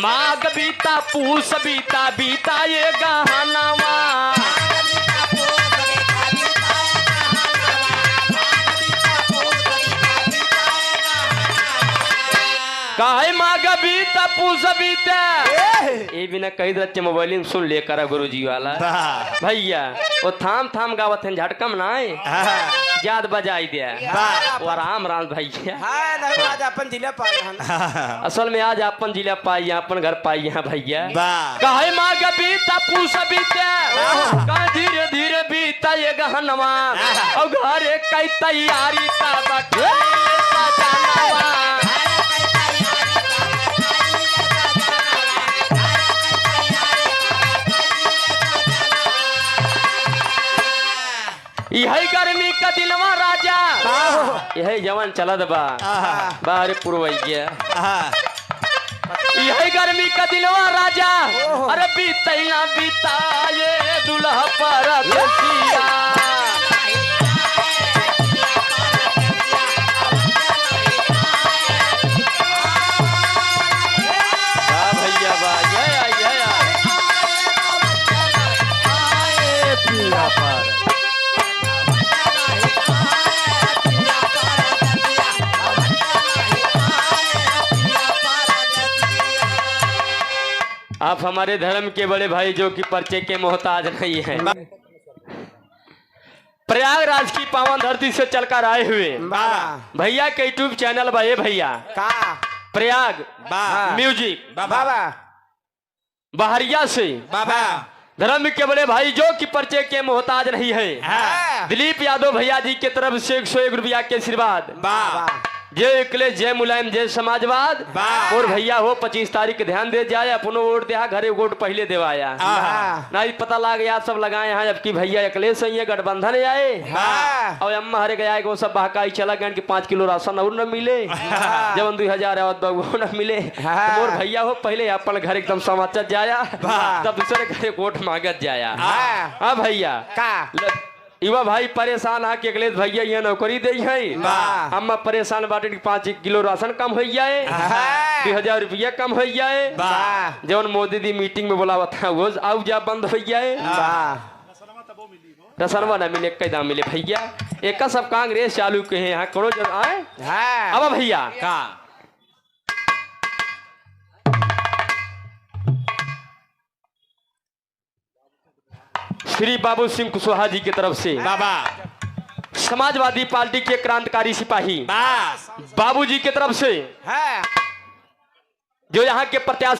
माघ बीता पूस बीता बीता ये गहनवा काहे माघ बीता पूस बीता ये बिना कही दच्चे मोबाइल में सुन ले करा गुरुजी वाला भैया वो थाम थाम गावत है झटकम ना याद बजाई दिया वो आराम राम भैया आज अपन जिला पाए असल में आज अपन जिला पाई अपन घर पाई यहाँ भैया काहे माघ बीता पूस बीता का धीरे धीरे बीता ये गहनवा और घरे कई तैयारी यही गर्मी का दिलवा राजा यही जवान चलत बा बाहर पुरवैया यही गर्मी का दिलवा राजा अरे बीतैला बीता ये दुल्हा पर भैया बा जय आप हमारे धर्म के बड़े भाई जो कि पर्चे के मोहताज नहीं है। प्रयागराज की पावन धरती से चलकर आए हुए भैया के यूट्यूब चैनल बा ये भैया प्रयाग म्यूजिक बहरिया से धर्म के बड़े भाई जो कि पर्चे के मोहताज नहीं है। दिलीप यादव भैया जी के तरफ से 101 रुपया के आशीर्वाद जय अखिलेश जय मुलायम जय समाजवाद और भैया हो 25 तारीख के ध्यान दे जाए अपनो वोट दे घरे वोट पहले देवाया नहीं पता लग गया सब लगाए हैं जबकि भैया अखिलेश ये गठबंधन आए और अम्मा हरे गया वो सब बहकाई चला गया कि 5 किलो राशन और न मिले जब 2000 न मिले और भैया हो पहले अपन घर एकदम समाचार जाया तब दूसरे घरे वोट मांगत जाया। हाँ भैया युवा भाई परेशान है कि अखिलेश भैया ये नौकरी दे है अम्मा परेशान बाटे 5 किलो राशन कम हो जाए 2000 रुपया कम हो जाए जब मोदी दी मीटिंग में बोला था वो आउ जा बंद हो जाए रसनवा न मिले कैदा मिले भैया एक सब कांग्रेस चालू के हैं यहाँ करो जब आए अब भैया श्री बाबू सिंह कुशवाहा जी की तरफ से समाजवादी पार्टी के क्रांतिकारी सिपाही बाबू जी की तरफ से जो यहाँ के प्रत्याशी